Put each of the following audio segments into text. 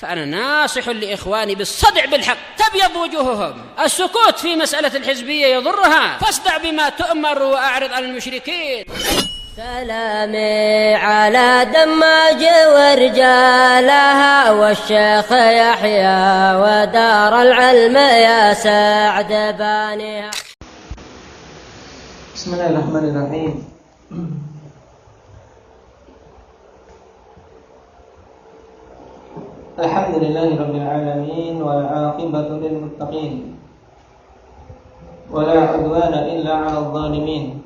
فأنا ناصح لإخواني بالصدع بالحق، تبيض وجوههم. السكوت في مسألة الحزبية يضرها، فاصدع بما تؤمر وأعرض عن المشركين. سلامي على دماج ورجالها والشيخ يحيى ودار العلم يا سعد بانيها. بسم الله الرحمن الرحيم. الحمد لله رب العالمين والعاقبة للمتقين ولا عدوان إلا على الظالمين.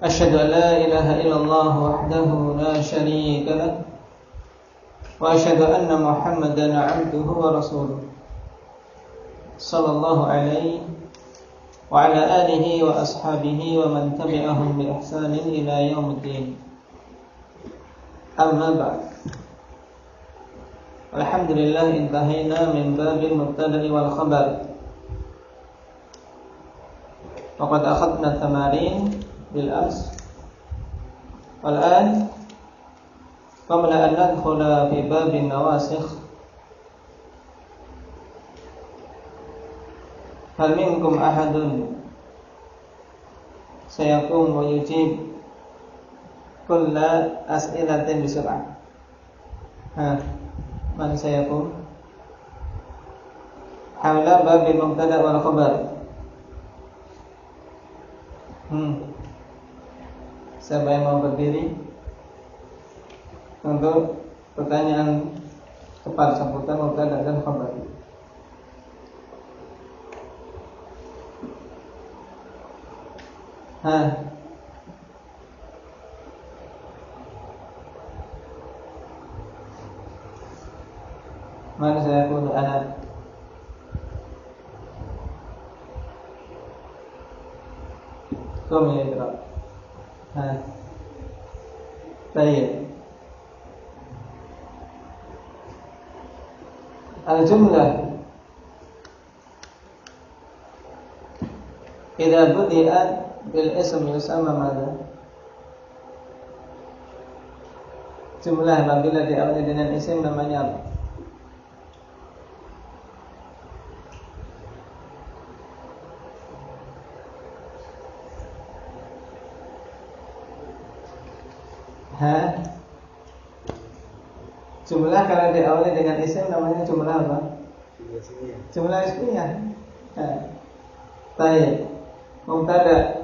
أشهد أن لا إله إلا الله وحده لا شريك له وأشهد أن محمدا عبده ورسوله صلى الله عليه وعلى آله وأصحابه ومن تبعهم بإحسان إلى يوم الدين. أما بعد، alhamdulillah intahina min babil mubtada'i wal khabar. Waqad akhadna tamarin bil ams. Wal an qabla an nadkhula fi babin nawasikh, hal minkum ahadun sayakum wa yujib kulla as'ilatin bisur'ah. Man sayakum hawla babil mubtada' wal khabar. Siapa yang mau berdiri untuk pertanyaan cepat seputar mubtada' dan khabar? Mana saya pun anak. Kom ya Iqra. Baik. Al-jumlah idza budi'at bil ism yusamma madza? Jumlah apabila diawali dengan isim namanya apa? Jumlah kalau diawali dengan isim namanya jumlah apa? Jumlah ismiyah. Baik. Mubtada,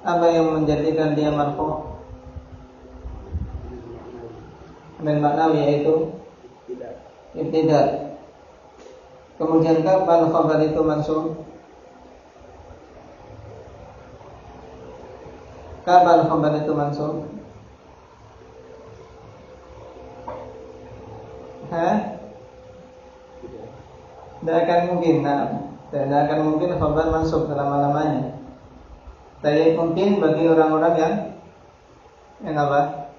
apa yang menjadikan dia marfu'? Amil maknawi yaitu ibtida'. Kemudian kapan khabar itu mansub? Kapan khabar itu mansub? Tidak akan mungkin. Tidak akan mungkin khabar mansub selama-lamanya. Tapi mungkin bagi orang-orang yang apa?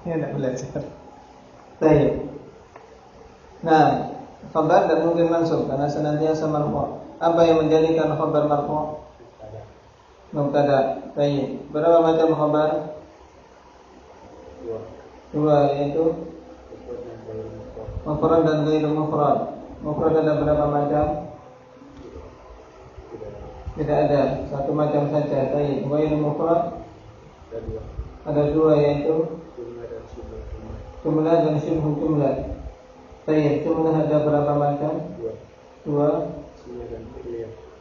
Yang tidak belajar. Baik. Nah, khabar tidak mungkin mansub karena senantiasa marfu'. Apa yang menjadikan khabar marfu'? Mubtada. Baik. Berapa macam khabar? Dua, yaitu mufrad dan ghairu mufrad. Mufrad ada berapa macam? Tidak ada, satu macam saja. Baik. Ghairu mufrad ada dua, yaitu jumlah dan syibhu jumlah. Baik. Jumlah ada berapa macam? Dua.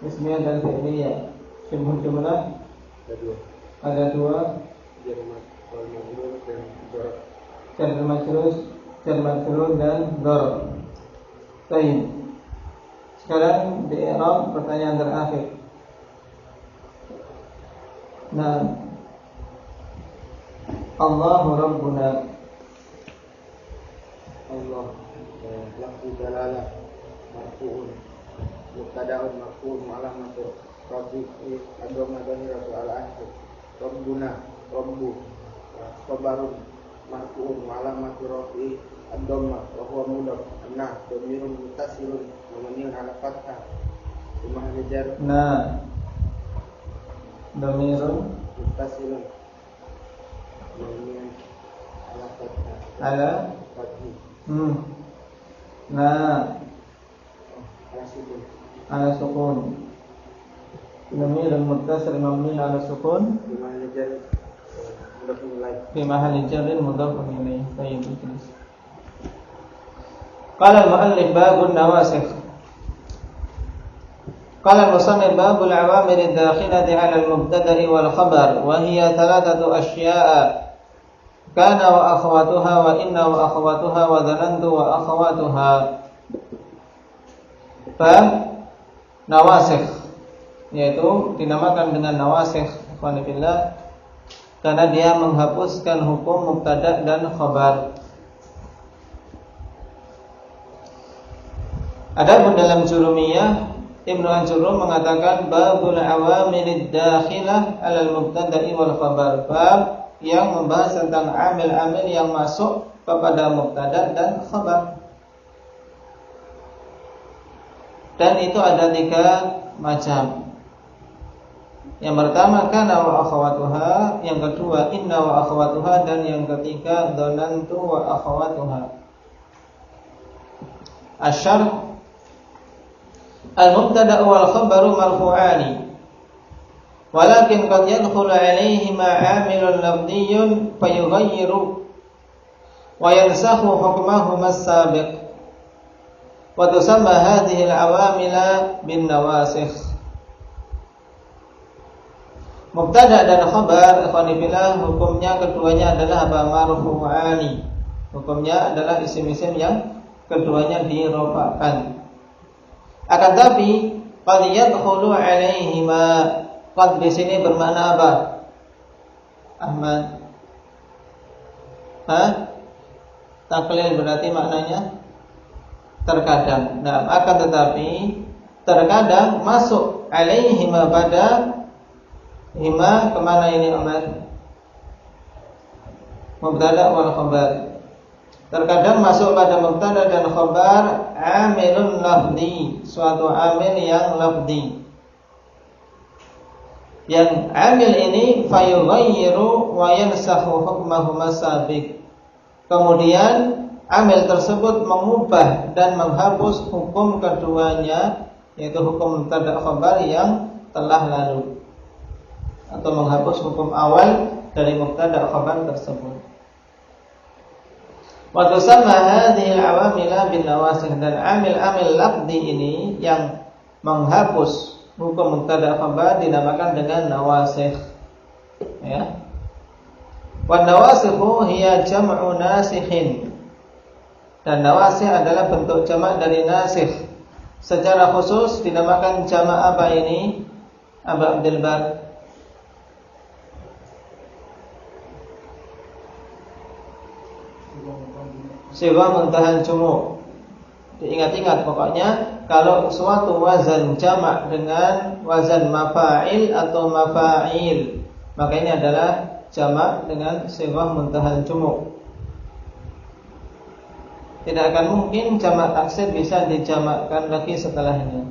Ismiyah dan fi'liyah. Syibhu jumlah ada dua. Jar majrur dan dzarf. Baik. Sekarang di i'rab pertanyaan terakhir. Nah, Allahu Rabbuna. Allah lafzu dalalah marfu'un mubtada'un marfu'un alamatu rafi'i adoma dhamira al-akhir. Rabbuna rabbu khabarun marfu'un alamatu rafi'i ad-dhamma wa huwa mudhaf. Nah, dhamirun muttasilun mabniun ala fathah fi mahalli jar. Nah, dhamirun muttasilun mabniun Ala Fathi. Nah, Ala sukun. ala sukun. Lamir al-muttasil mabni ala sukun Di mana jadi mudhof ilaih. fi mahalli jarrin mudhaf ilaih. Baik, tulis. Qala al-mu'allif babun nawasikh. Qala al-musannif babul awamir ad-dakhilati 'ala al-mubtada'i wal khabar wa hiya thalathatu asya'a. Kana wa akhawatuha wa inna wa akhawatuha wa dhanantu wa akhawatuha. Bab nawasikh, yaitu dinamakan dengan nawasikh fillah karena dia menghapuskan hukum mubtada' dan khabar. Adapun dalam Jurumiyah, Ibnu Anjurum mengatakan babul awamilid dakhilah 'alal mubtada'i wal khabar, bab yang membahas tentang amil-amil yang masuk kepada mubtada dan khabar. Dan itu ada 3 macam. Yang pertama kana wa akhawatuha, yang kedua inna wa akhawatuha, dan yang ketiga dhanantu wa akhawatuha. Asyarh al-mubtada wal khabaru marfu'ani, walakin qad yadkhulu 'alayhima 'amilun lafdhiyyun fayughayyiru wa yansakhu hukmahuma as-sabiq, wa tusamma hadhihi al-'awamila bin nawasikh. Mubtada dan khabar ikhwanillah hukumnya keduanya adalah apa? Marfu'ani. Hukumnya adalah isim-isim yang keduanya dirofa'kan. Akan tapi qad yadkhulu 'alaihima, qad di sini bermakna apa? Ahmad. Taklil berarti maknanya terkadang. Nah, akan tetapi terkadang masuk 'alaihima pada hima kemana ini Umar? Mubtada wal khabar. Terkadang masuk pada mubtada dan khabar amilun lafzi, suatu amil yang lafzi. Yang amil ini fayughayyiru wa yansakhu hukmahuma sabiq. Kemudian amil tersebut mengubah dan menghapus hukum keduanya, yaitu hukum mubtada khabar yang telah lalu, atau menghapus hukum awal dari mubtada khabar tersebut. Wa tusamma hadhihi al-'awamila bin nawasikh, dan amil-amil lafzi ini yang menghapus hukum mubtada khabar dinamakan dengan nawasikh. Ya. Wa nawasikhu hiya jam'u nasikhin. Dan nawasikh adalah bentuk jamak dari nasikh. Secara khusus dinamakan jamak apa ini? Abu Abdul Bar. Sighah muntahan jumu'. Diingat-ingat pokoknya kalau suatu wazan jamak dengan wazan mafa'il atau mafa'il, maka ini adalah jamak dengan sighah muntahan jumu'. Tidak akan mungkin jamak taksir bisa dijamakkan lagi setelahnya.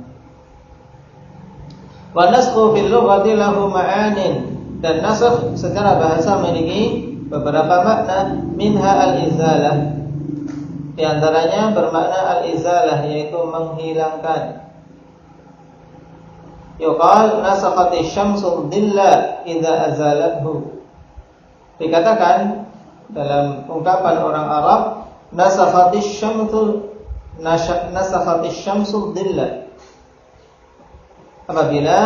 Wa nasakhu fil lughati lahu ma'anin, dan nasakh secara bahasa memiliki beberapa makna, minha al-izalah. Di antaranya bermakna al-izalah, yaitu menghilangkan. Yuqal nasakhatish syamsu dhilla idza azalathu. Dikatakan dalam ungkapan orang Arab, nasakhatish syamsu dhilla, apabila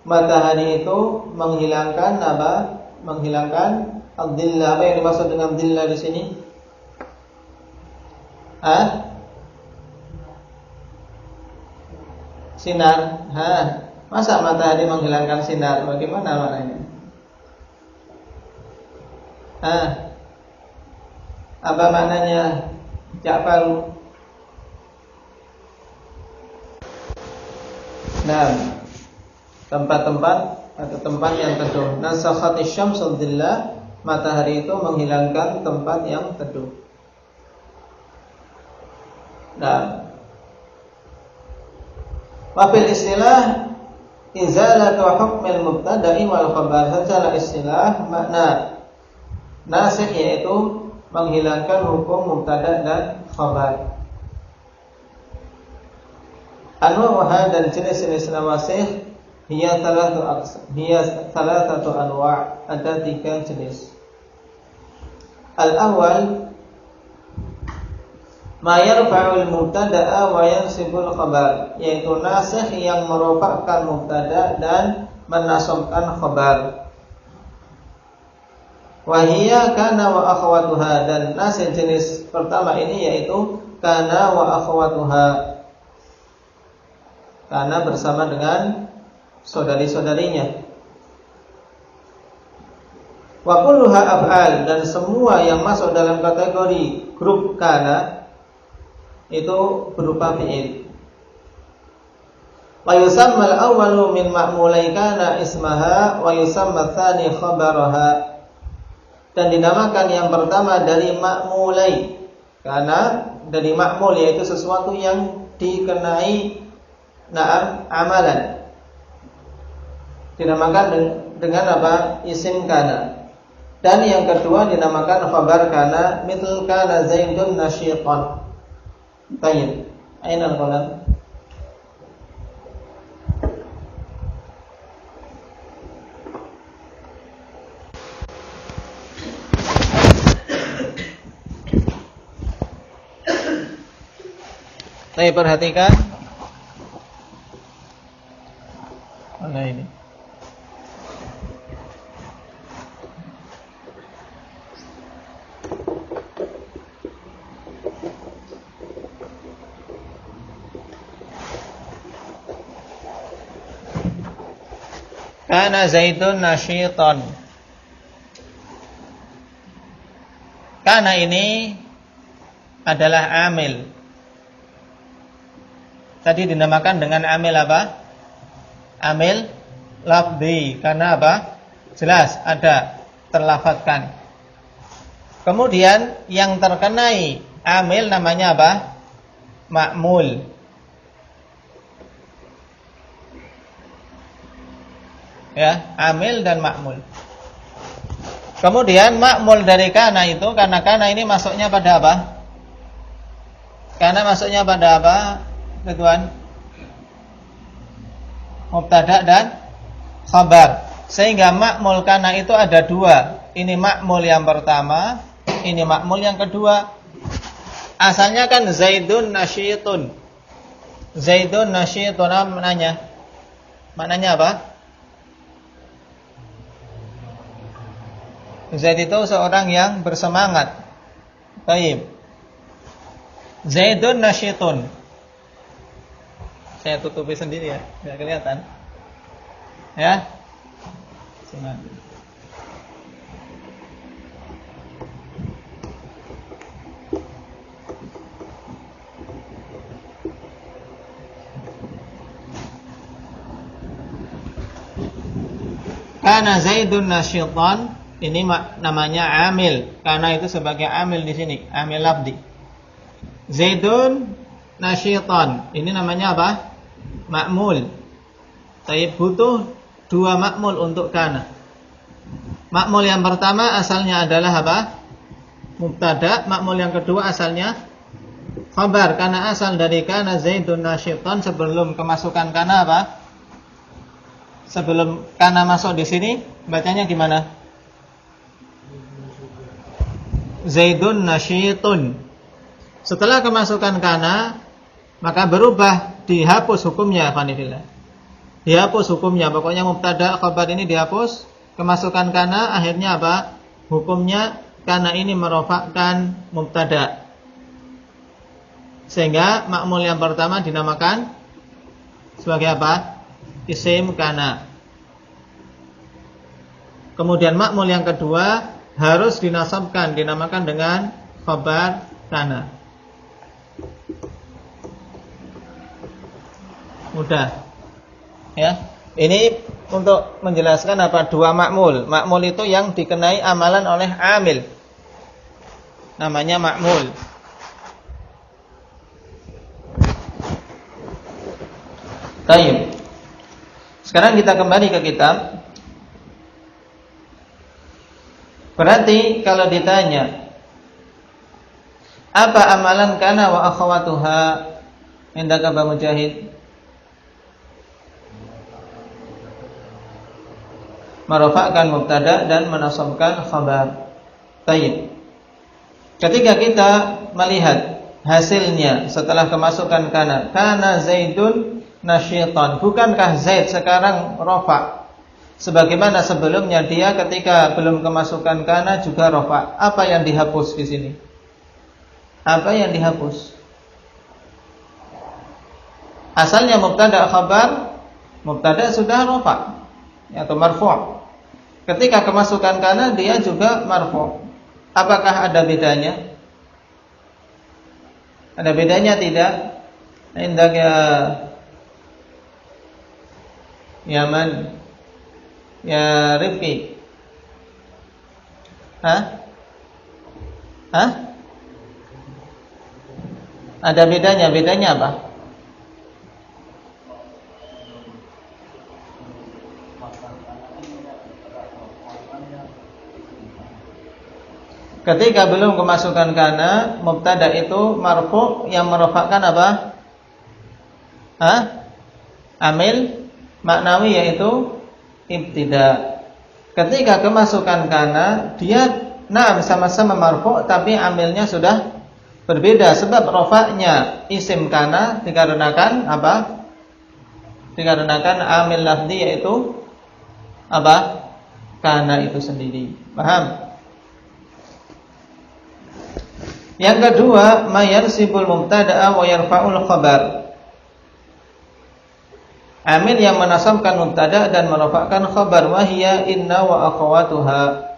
matahari itu menghilangkan apa? Menghilangkan ad-dhilla. Apa yang dimaksud dengan dhilla di sini? Sinar. Masa matahari menghilangkan sinar? Bagaimana maknanya? Apa maknanya? Ja'far. Nah, tempat-tempat atau tempat yang teduh. Nasakhatish syamsu dhilla, matahari itu menghilangkan tempat yang teduh. Nah, wafil istilah izalatu hukmil mubtada'i wal khabar. Secara istilah makna nasikh yaitu menghilangkan hukum mubtada dan khabar. Anwa'uha dan jenis-jenis nawasikh hiya thalathatu anwa', ada 3 jenis. Al-awwal ma yarfa'ul mubtada'a wa yansibul khabar, yaitu nasikh yang merofakkan mubtada dan menasabkan khabar. Wa hiya kana wa akhawatuha, dan nasikh jenis pertama ini yaitu kana wa akhawatuha, kana bersama dengan saudari-saudarinya. Wa kulluha af'al, dan semua yang masuk dalam kategori grup kana itu berupa fi'il. Wa yusamma al-awwalu min ma'mulai kana ismaha wa yusamma ats-tsani khabaraha, dan dinamakan yang pertama dari ma'mulai, karena dari ma'mul yaitu sesuatu yang dikenai amalan, dinamakan dengan apa? Isim kana. Dan yang kedua dinamakan khabar kana, mithl kana Zaidun nasyitan. Baik, aina al-qalam? Saya perhatikan. Mana ini? Kana Zaidun nasyitan. Kana ini adalah amil. Tadi dinamakan dengan amil apa? Amil lafzi. Karena apa? Jelas ada, terlafadzkan. Kemudian yang terkenai amil namanya apa? Ma'mul. Ya, amil dan ma'mul. Kemudian ma'mul dari kana itu, karena kana ini masuknya pada apa? Kana masuknya pada apa, Ridwan? Mubtada dan khabar. Sehingga ma'mul kana itu ada 2. Ini ma'mul yang pertama, ini ma'mul yang kedua. Asalnya kan Zaidun nasyitun. Zaidun nasyitun, apa maknanya? Maknanya apa? Zaid itu seorang yang bersemangat. Baik. Zaidun nasyitun. Saya tutupi sendiri ya, biar kelihatan. Ya. Semangat. Kana Zaidun nasyitan, ini namanya amil. Karena itu sebagai amil di sini, amil lafzi. Zaidun nasyitan, ini namanya apa? Ma'mul. Tapi butuh 2 ma'mul untuk kana. Ma'mul yang pertama asalnya adalah apa? Mubtada. Ma'mul yang kedua asalnya khabar. Karena asal dari kana Zaidun nasyitan, sebelum kemasukan kana apa? Sebelum kana masuk di sini, bacanya gimana? Zaidun nasyitun. Setelah kemasukan kana, maka berubah, dihapus hukumnya, fanifillah. Dihapus hukumnya, pokoknya mubtada khabar ini dihapus, kemasukan kana, akhirnya apa? Hukumnya kana ini merofakkan mubtada. Sehingga ma'mul yang pertama dinamakan sebagai apa? Isim kana. Kemudian ma'mul yang kedua harus dinasabkan, dinamakan dengan khabar kana. Mudah. Ya. Ini untuk menjelaskan apa? 2 ma'mul. Ma'mul itu yang dikenai amalan oleh amil. Namanya ma'mul. Baik. Sekarang kita kembali ke kitab. Berarti kalau ditanya apa amalan kana wa akhawatuha, hendak Aba Mujahid? Merofakkan mubtada dan menasabkan khabar. Tayyib. Ketika kita melihat hasilnya setelah kemasukan kana Zaidun nasyitan, bukankah Zaid sekarang rofa sebagaimana sebelumnya dia ketika belum kemasukan kana juga rofa? Apa yang dihapus di sini? Apa yang dihapus? Asalnya mubtada khabar, mubtada sudah rofa atau marfu'. Ketika kemasukan kana dia juga marfu'. Apakah ada bedanya? Ada bedanya tidak? Indak ya Yaman, ya Rifki. Hah? Ada bedanya? Bedanya apa? Ketika belum kemasukan kana, mubtada itu marfu' yang merofakkan apa? Amil maknawi yaitu ibtida. Ketika kemasukan kana, dia sama-sama marfu' tapi amilnya sudah berbeda sebab rofaknya isim kana dikarenakan apa? Dikarenakan amil lafzi yaitu apa? Kana itu sendiri. Paham? Yang kedua, mayansibul mubtada'a wa yarfa'ul khabar. Amil yang menasabkan mubtada dan merafa'kan khabar, wahia inna wa akhawatuha.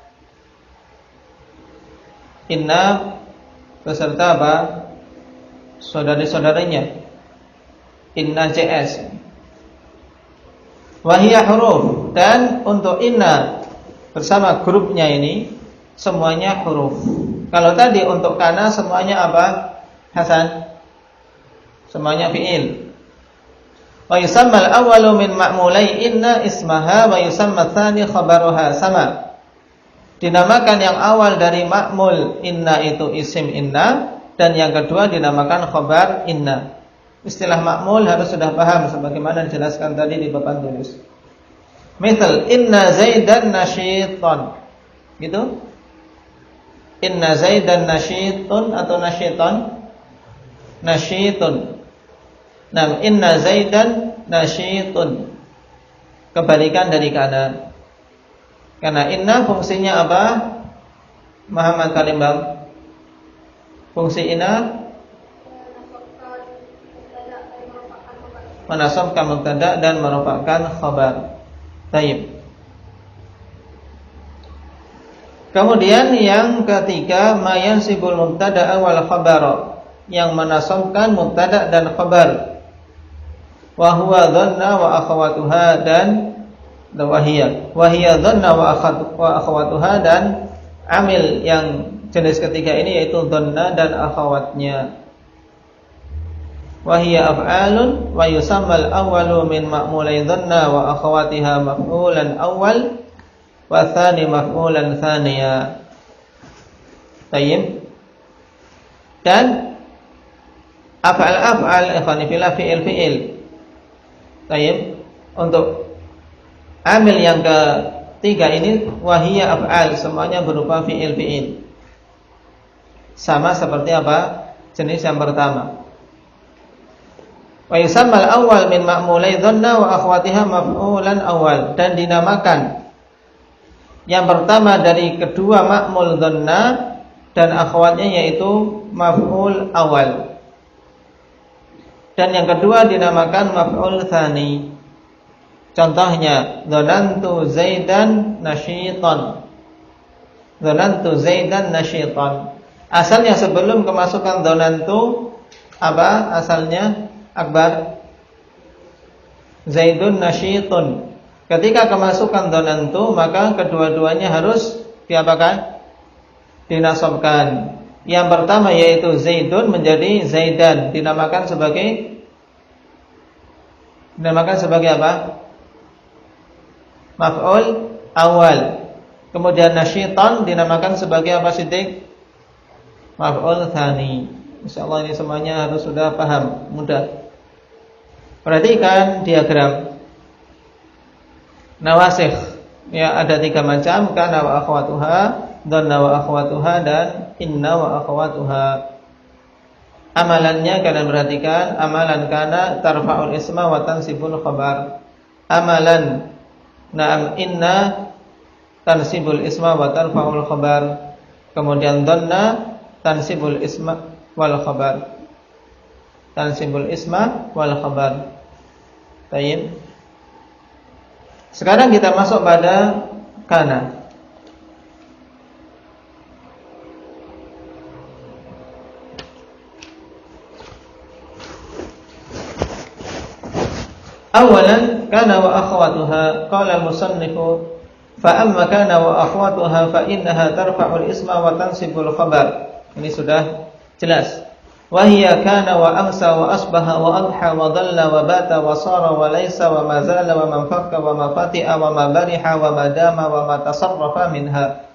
Inna beserta apa? Saudari-saudarinya. Inna JS. Wahia huruf, dan untuk inna bersama grupnya ini semuanya huruf. Kalau tadi untuk kana semuanya apa? Hasan. Semuanya fi'il. Wa yusamma al-awwalu min ma'mulai inna ismaha wa yusamma tsani khabaruha, sama. Dinamakan yang awal dari ma'mul inna itu isim inna, dan yang kedua dinamakan khabar inna. Istilah ma'mul harus sudah paham sebagaimana dijelaskan tadi di papan tulis. Misal inna Zaidan nasyitan. Gitu? Inna Zaidan nasyitun atau nasyitan? Nasyitun. Nah, inna Zaidan nasyitun. Kebalikan dari kana. Karena inna fungsinya apa? Muhammad Kalimbang. Fungsi inna menasabkan mubtada dan merofakkan khabar. Tayyib. Kemudian yang ketiga, mayansibul mubtada wal khabar, yang menasabkan mubtada dan khabar. Wa huwa dhanna wa akhawatuha, dan wahiyya dhanna wa akhawatuha, dan amil yang jenis ketiga ini yaitu dhanna dan akhawatnya. Wahiyya af'alun wa yusammal awwalu min ma'mulai dhanna wa akhawatiha maf'ulan awwal wa tsani maf'ulan tsaniya. Tayyib. Dan af'al ikhwani fillah, fi'il. Tayyib. Untuk amil yang ketiga ini wahiyya af'al, semuanya berupa fi'il. Sama seperti apa? Jenis yang pertama. Wa yusammal awwal min ma'mulai dhanna wa akhwatiha maf'ulan awwal, dan dinamakan yang pertama dari kedua ma'mul dhanna dan akhwatnya yaitu maf'ul awal. Dan yang kedua dinamakan maf'ul tsani. Contohnya dhanantu Zaidan nasyitan. Dhanantu Zaidan nasyitan. Asalnya sebelum kemasukan dhanantu apa asalnya? Akbar. Zaidun nasyitun. Ketika kemasukan dhanantu, maka kedua-duanya harus diapakan? Dinasabkan. Yang pertama yaitu Zaidun menjadi Zaidan, dinamakan sebagai apa? Maf'ul awal. Kemudian nasyitan dinamakan sebagai apa Siddiq? Maf'ul tsani. Insyaallah ini semuanya harus sudah paham, mudah. Perhatikan diagram nawasikh. Ya, ada 3 macam, kana wa akhwatuha, dhanna wa akhwatuha, dan inna wa akhwatuha. Amalannya kalian perhatikan, amalan kana tarfa'ul isma wa tansibul khabar. Amalan na'am inna tansibul isma wa tarfa'ul khabar. Kemudian dhanna tansibul isma wal khabar. Tansibul isma wal khabar. Baik. Sekarang kita masuk pada kana. Awalan kana wa akhwatuha, qala al-musannifu fa amma kana wa akhwatuha fa innaha tarfa'ul isma wa tansibul khabar. Ini sudah jelas. Wa hiya kana wa amsa wa asbaha wa adha wa dhalla wa bata wa sara wa laysa wa ma zala wa man fakka wa ma fati'a wa ma bariha wa ma dama wa ma tasarrafa minha.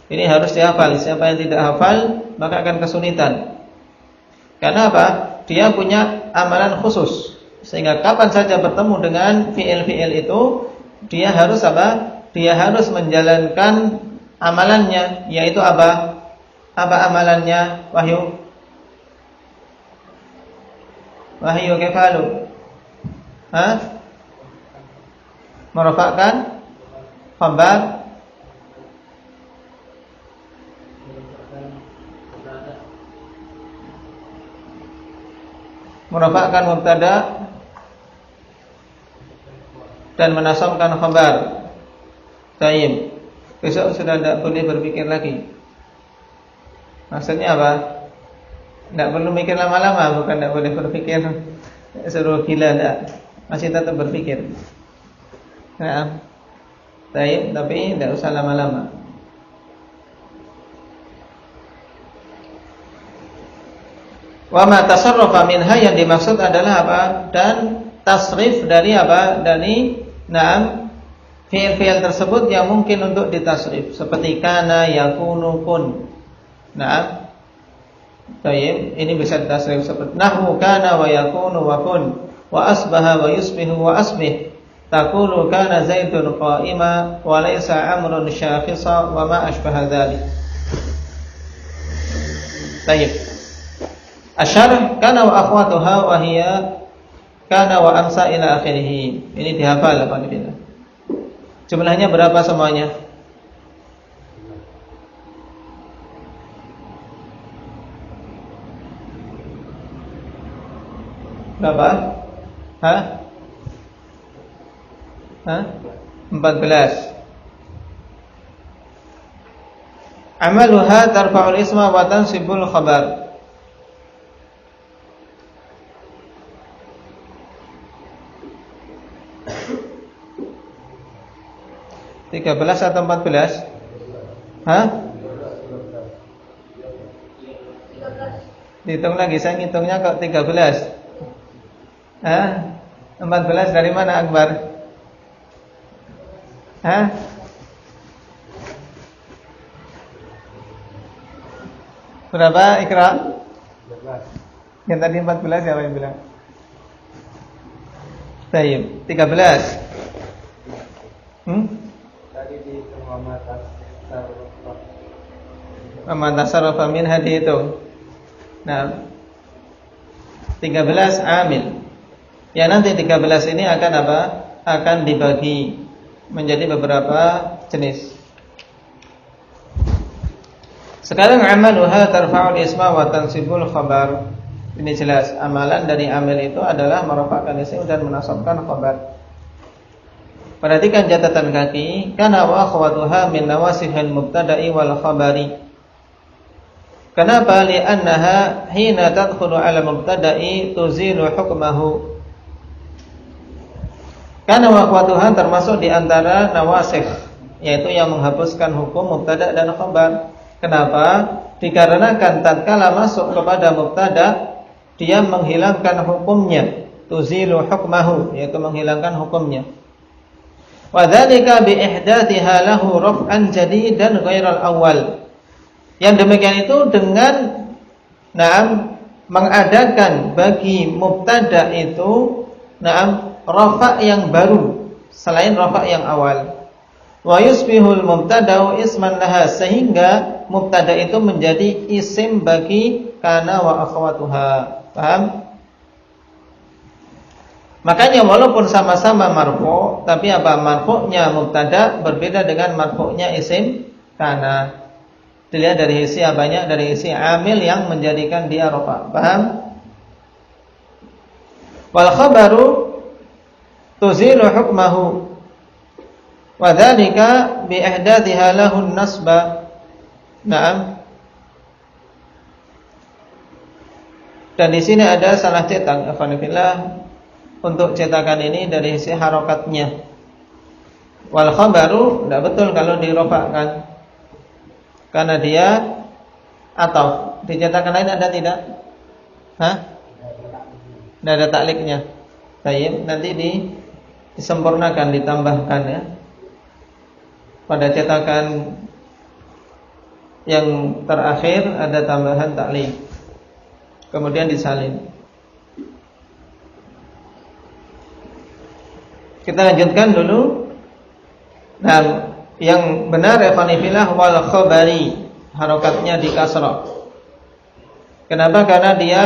Ini harus dihafal. Siapa yang tidak hafal maka akan kesulitan. Karena apa? Dia punya amalan khusus. Sehingga kapan saja bertemu dengan fi'il-fi'il itu, dia harus apa? Dia harus menjalankan amalannya, yaitu apa? Apa amalannya? Wahyu? Wahyu kefalu? Merofakkan khabar, merofakkan mubtada, dan menasabkan khabar. Baik. Besok sudah tidak boleh berpikir lagi. Maksudnya apa? Tidak perlu mikir lama-lama, bukan tidak boleh berpikir suruh gila, tidak. Masih tetap berpikir. Nah, baik, tapi tidak usah lama-lama. Wa ma tasarrafa minha, yang dimaksud adalah apa? Dan tasrif dari apa? Dari fi'il-fi'il tersebut yang mungkin untuk ditasrif, seperti kana, yakunu, kun. Baik, ini bisa ditasrif seperti nahwu kana wa yakunu wa kun wa asbaha wa yusbihu wa asbih. Taqulu kana zaidun qa'ima wa laysa amrun syakhisa wa ma ashbaha dzalik. Baik. Asyarh kana wa akhwatuha wa hiya kana wa amsa ila akhirih. Ini dihafal apa tidak? Jumlahnya berapa semuanya? Berapa? 14. Amaluha tarfa'ul isma wa tansibul khabar. 13 atau 14? Dihitung lagi, saya ngitungnya kok 13. 14 dari mana Akbar? Berapa Ikra? 14. Yang tadi 14 siapa yang bilang? Baik, 13. Tadi di Waman tasarrafa minha dihitung. Nah, 13 amil. Ya, nanti 13 ini akan apa? Akan dibagi menjadi beberapa jenis. Sekarang amaluha tarfa'ul isma wa tansibul khabar. Ini jelas, amalan dari amil itu adalah merofakkan isim dan menasabkan khabar. Perhatikan catatan kaki, kana wa akhwatuha min nawasihil mubtada'i wal khabari. Kenapa? Li'annaha hina tadkhulu 'ala mubtada'i tuzilu hukmahu. Kana wa akhwatuha termasuk di antara nawasikh, yaitu yang menghapuskan hukum mubtada' dan khabar. Kenapa? Dikarenakan tatkala masuk kepada mubtada' dia menghilangkan hukumnya, tuzilu hukmahu, yaitu menghilangkan hukumnya. Wa dzalika bi ihdatsiha lahu raf'an jadidan ghairal awal. Yang demikian itu dengan mengadakan bagi mubtada itu rafa' yang baru selain rafa' yang awal. Wa yusbihul mubtada'u isman laha, sehingga mubtada itu menjadi isim bagi kana wa akhwatuha. Paham? Makanya walaupun sama-sama marfu', tapi marfu'nya mubtada berbeda dengan marfu'nya isim kana. Dilihat dari isi apanya? Dari isi amil yang menjadikan dia rafa'. Paham? Wal khabaru tuzilu hukmahu wa dzalika bi ihdatsiha lahu nasba. Naam. Dan di sini ada salah cetak, alhamdulillah, untuk cetakan ini dari isi harokatnya. Wal khabaru tidak betul kalau dirofakkan, karena dia atau di cetakan lain ada tidak? Tidak ada takliknya. Baik, nanti disempurnakan, ditambahkan ya. Pada cetakan yang terakhir ada tambahan taklik, kemudian disalin. Kita lanjutkan dulu. Nah, yang benar ikhwanifillah wal khabari, harokatnya di kasrah. Kenapa? Karena dia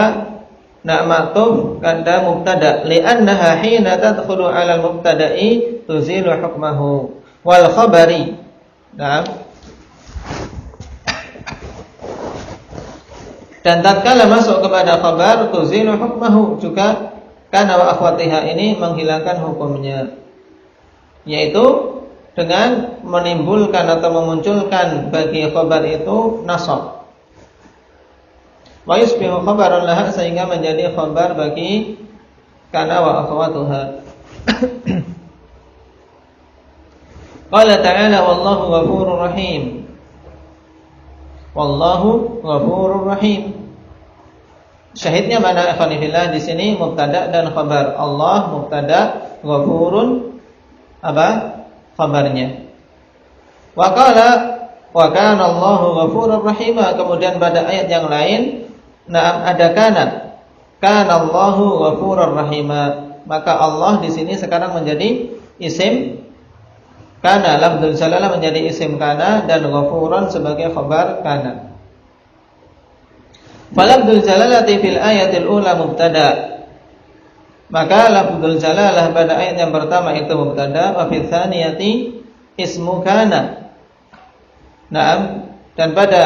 ma'tuf kada mubtada, li'annaha hina tadkhulu 'ala al-mubtada'i tuzilu hukmahu. Wal khabari. Nah. Dan tatkala masuk kepada khabar tuzilu hukmahu, juga kana wa akhwatiha ini menghilangkan hukumnya, yaitu dengan menimbulkan atau memunculkan bagi khabar itu nasab. Wa yusbihu khabaran laha, sehingga menjadi khabar bagi kana wa akhwatuha. Qala ta'ala wallahu ghafurur rahim. Wallahu ghafurur rahim. Syahidnya mana ikhwanillah di sini? Mubtada dan khabar. Allah mubtada, ghafurun khabarnya. Wa qala wa kana Allahu ghafurur rahim. Kemudian pada ayat yang lain ada kana Allahu ghafurur rahim. Maka Allah di sini sekarang menjadi isim kana, lafdzul jalalah menjadi isim kana, dan ghafurun sebagai khabar kana. Falafdzul jalalati fil ayatil ula mubtada. Maka lafdzul jalalah pada ayat yang pertama itu mubtada, wa fil tsaniyati ismu kana. Naam, dan pada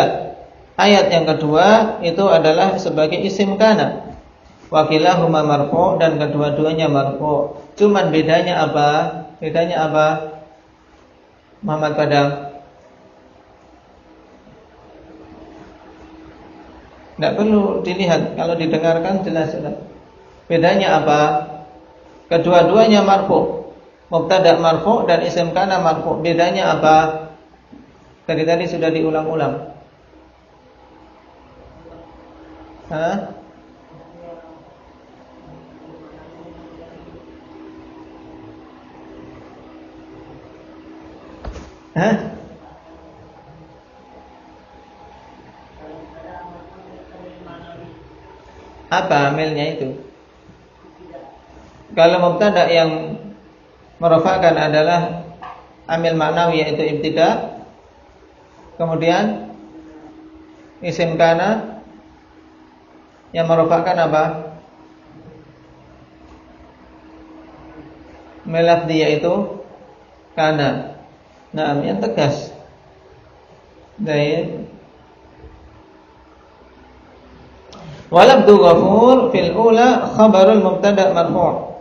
ayat yang kedua itu adalah sebagai isim kana. Wa kilahuma marfu', dan kedua-duanya marfu'. Cuman bedanya apa? Bedanya apa? Muhammad Padang. Tidak perlu dilihat, kalau didengarkan jelas sudah. Bedanya apa? Kedua-duanya marfu'. Mubtada marfu' dan isim kana marfu'. Bedanya apa? Tadi sudah diulang-ulang. Hah? Apa amilnya itu? Kalau mubtada yang merofakkan adalah amil maknawi, yaitu ibtida, kemudian isim kana yang merofakkan apa? Melafdi, yaitu kana. Nah, yang tegas. Baik. Walabdu ghafur fil ula khabarul mubtada marfu'.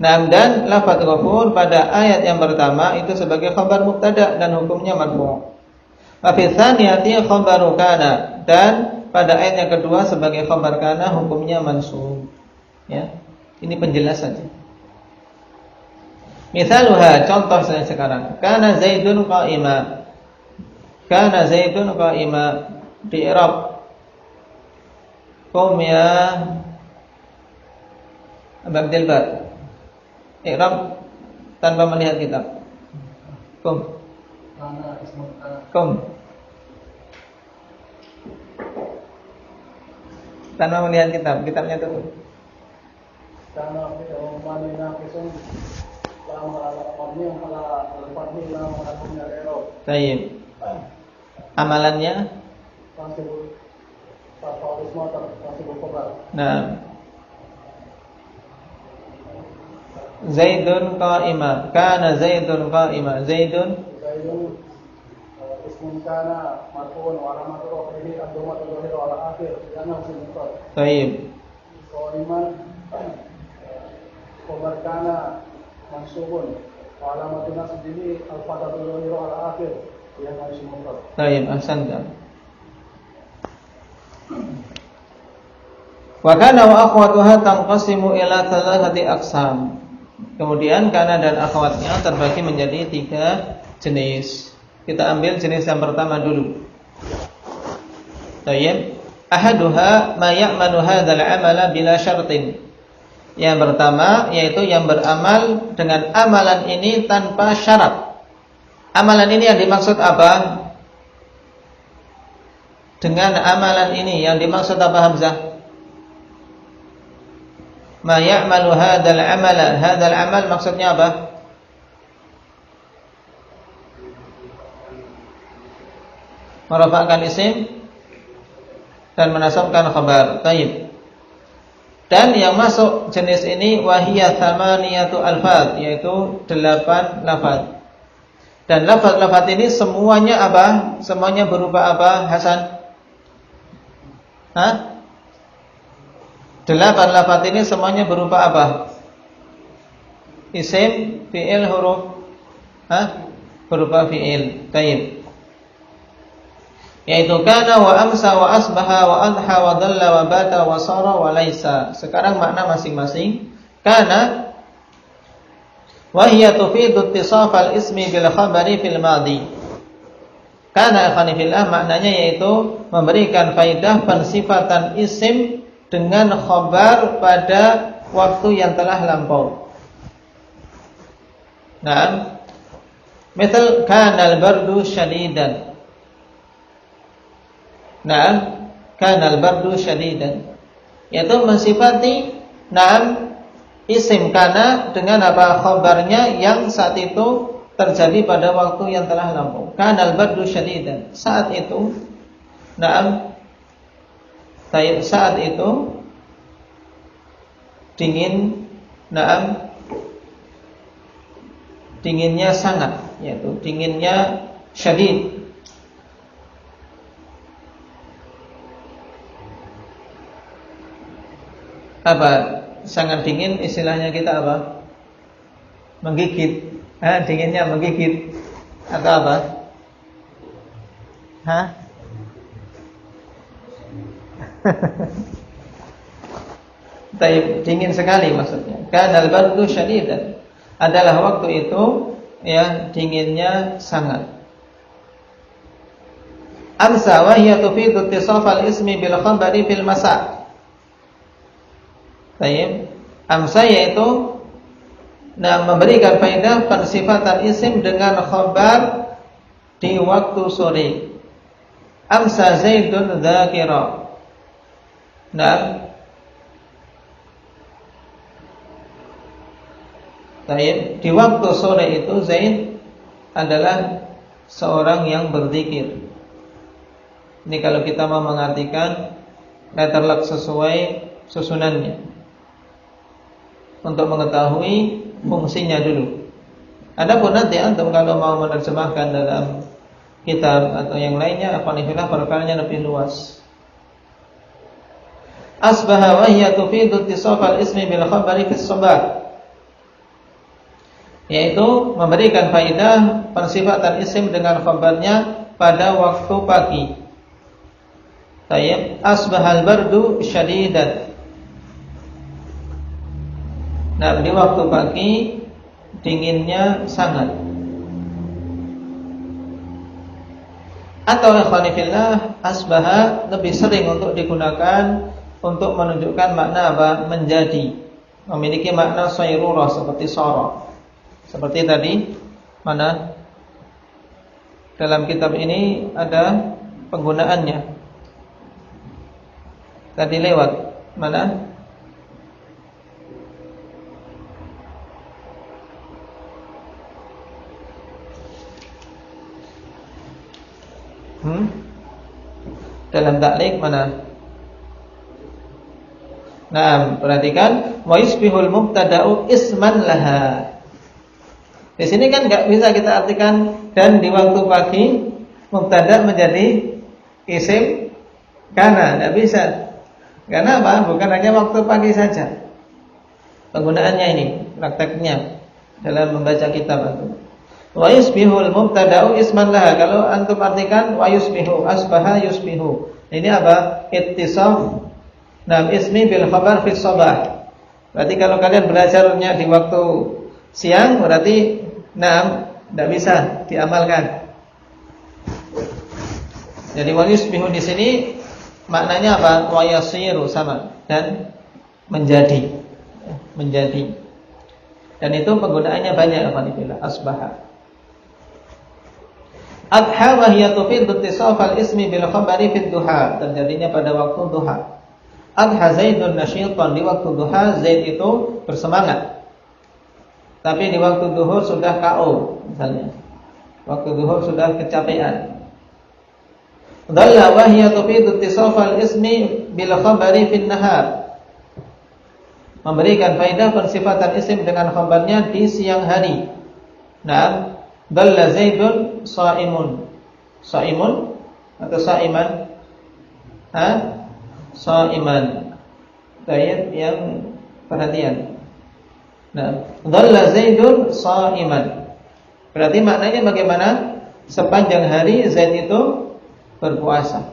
Nah, dan lafaz ghafur pada ayat yang pertama itu sebagai khabar mubtada dan hukumnya marfu'. Wa fi tsaniyati khabaru kana, dan pada ayat yang kedua sebagai khabar kana hukumnya mansub. Ya. Ini penjelasan. Misaluha, contoh saya sekarang. Kana Zaidun qa'ima. Kana Zaidun qa'ima. Di i'rab. Qum ya Abu Abdul Bar. I'rab tanpa melihat kitab. Kum. Tanpa melihat kitabnya tuh. Baik. Amalannya? Nah. Zaidun qa'ima. Kana Zaidun qa'ima. Zaidun ismun kana marfu'un wa alamatu raf'ihi ad-dhammatu dhahiru ala akhir li'annahu ismun mufrad. Baik. Qa'iman khabar kana mansubun wa alamatu nasbihi al-fathatu dhahiru ala akhir li'annahu ismun mufrad. Baik, ahsanta. Wa kana wa akhwatuha tanqasimu ila thalathati aqsam. Kemudian kana dan akhwatnya terbagi menjadi 3 jenis. Kita ambil jenis yang pertama dulu. Baik. Ahaduha ma ya'manu hadzal 'amala bila syartin. Yang pertama yaitu yang beramal dengan amalan ini tanpa syarat. Amalan ini yang dimaksud apa? Dengan amalan ini yang dimaksud apa, Hamzah? Ma ya'malu hadzal 'amala. Hadzal 'amal maksudnya apa? Merafa'kan isim dan menasabkan khabar. Baik. Dan yang masuk jenis ini wahiyya thamaniyatu alfaz, yaitu 8 lafaz. Dan lafaz-lafaz ini semuanya apa? Semuanya berupa apa, Hasan? Hah? 8 lafaz ini semuanya berupa apa? Isim, fi'il, huruf. Hah? Berupa fi'il. Baik. Yaitu kana wa amsa wa asbaha wa adha wa dhalla wa bata wa sara wa laisa. Sekarang makna masing-masing. Kana wa hiya tufidu ittisaf al-ismi bil khabari fil madhi. Kana akhani fillah maknanya yaitu memberikan faidah pensifatan isim dengan khabar pada waktu yang telah lampau. Nah, misal kana al-bardu syadidan. Nah, kana al-bardu syadidan, yaitu mensifati isim kana dengan apa, khabarnya yang saat itu terjadi pada waktu yang telah lampau. Kana al-bardu syadidan, saat itu saat itu dingin, dinginnya sangat, yaitu dinginnya syadid. Apa? Sangat dingin istilahnya kita apa? Menggigit. Dinginnya menggigit atau apa? Hah? Dingin sekali maksudnya. Kanal bardu syadidan, adalah waktu itu ya dinginnya sangat. Amsa wa hiya tufidu ittisaf al-ismi bil khabari fil masa'. Baik. Amsa yaitu memberikan faedah pensifatan isim dengan khabar di waktu sore. Amsa Zaidun dzakira. Baik, di waktu sore itu Zaid adalah seorang yang berzikir. Ini kalau kita mau mengartikan letterlock sesuai susunannya, untuk mengetahui fungsinya dulu. Adapun nanti antum kalau mau menerjemahkan dalam kitab atau yang lainnya, afanillah perkaranya lebih luas. Asbaha wa hiya tufidu ittisaf al-ismi bil khabari fi sabah, yaitu memberikan faidah pensifatan isim dengan khabarnya pada waktu pagi. Tayyib, asbahal bardu syadidan. Nah, di waktu pagi dinginnya sangat. Atau ikhwanifillah, asbaha lebih sering untuk digunakan untuk menunjukkan makna apa? Menjadi. Memiliki makna sayrurah seperti sara. Seperti tadi, mana dalam kitab ini ada penggunaannya. Tadi lewat mana? Dalam taklik mana? Nah, perhatikan wa yusbihul mubtada'u isman laha. Di sini kan enggak bisa kita artikan dan di waktu pagi mubtada menjadi isim kana, enggak bisa. Karena apa? Bukan hanya waktu pagi saja. Penggunaannya ini, prakteknya dalam membaca kitab itu. Wa yusbihul mubtada'u isman laha. Kalau antum artikan wa yusbihu, asbaha yusbihu. Ini apa? Ittisaf ismi bil khabar fi sabah. Berarti kalau kalian belajarnya di waktu siang berarti tidak bisa diamalkan. Jadi wa yusbihu di sini maknanya apa? Wa yasiru sama dan menjadi. Dan itu penggunaannya banyak alhamdulillah. Asbaha. Adha wa hiya tufidu ittisaf al-ismi bil khabari fi duha. Terjadinya pada waktu duha. Adha Zaidun nasyitan, di waktu duha Zaid itu bersemangat. Tapi di waktu duhur sudah KO misalnya. Waktu duhur sudah kecapean. Dhalla wa hiya tufidu ittisaf al-ismi bil khabari fi nahar. Memberikan faedah pensifatan isim dengan khabarnya di siang hari. Nah, dhalla Zaidun shaimun. Shaimun atau shaiman? Shaiman. Ayat yang perhatian. Nah, dhalla Zaidun shaiman. Berarti maknanya bagaimana? Sepanjang hari Zaid itu berpuasa.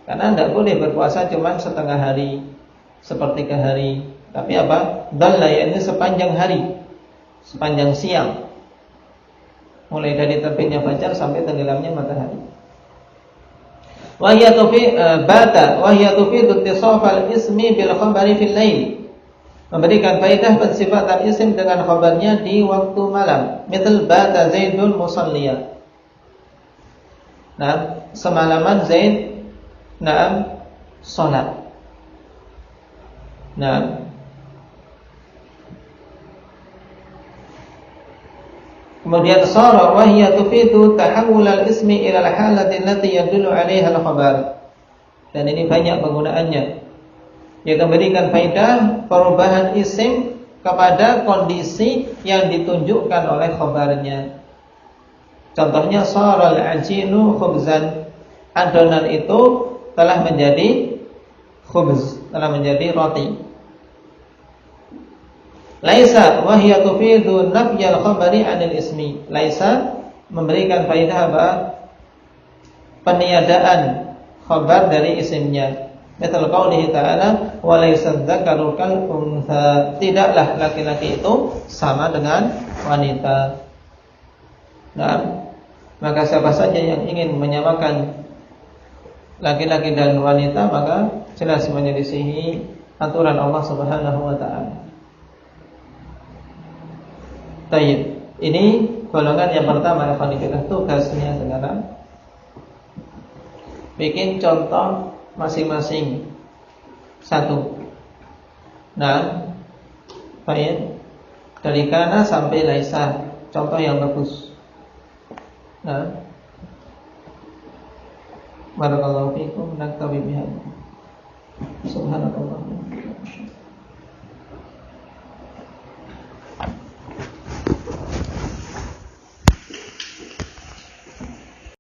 Karena tidak boleh berpuasa cuma setengah hari, sepertiga hari. Tapi apa? Dhalla yakni sepanjang hari, sepanjang siang. Mulai dari terbitnya fajar sampai tenggelamnya matahari. Wa hiya tufidu ittisaf al-ismi bil khabari fil lail. Memberikan faedah pensifatan isim dengan khabarnya di waktu malam. Misal bata Zaidun musalliya. Nah, semalaman Zaid salat. Nah, kemudian sara wa hiya tufidu tahawul al-ismi ila al-halati allati yadullu 'alaiha al-khabar. Dan ini banyak penggunaannya. Yaitu memberikan faedah perubahan isim kepada kondisi yang ditunjukkan oleh khabarnya. Contohnya sara al-ajinu khubzan. Adonan itu telah menjadi khubz, telah menjadi roti. Laisa wa hiya tufidu nafyal khabari 'anil ismi. Laisa memberikan faedah apa? Peniadaan khabar dari isimnya. Misal qaulihi ta'ala wa laysa dzakaru kal untha. Tidaklah laki-laki itu sama dengan wanita. Nah, maka siapa saja yang ingin menyamakan laki-laki dan wanita maka jelas menyelisihi aturan Allah Subhanahu wa taala. Baik, ini golongan yang pertama yang kita tugasnya sekarang bikin contoh masing-masing satu. Nah, baik, dari kana sampai laisa, contoh yang bagus. Nah, barakallahu fiikum, naktabi bihadza. Subhanallah.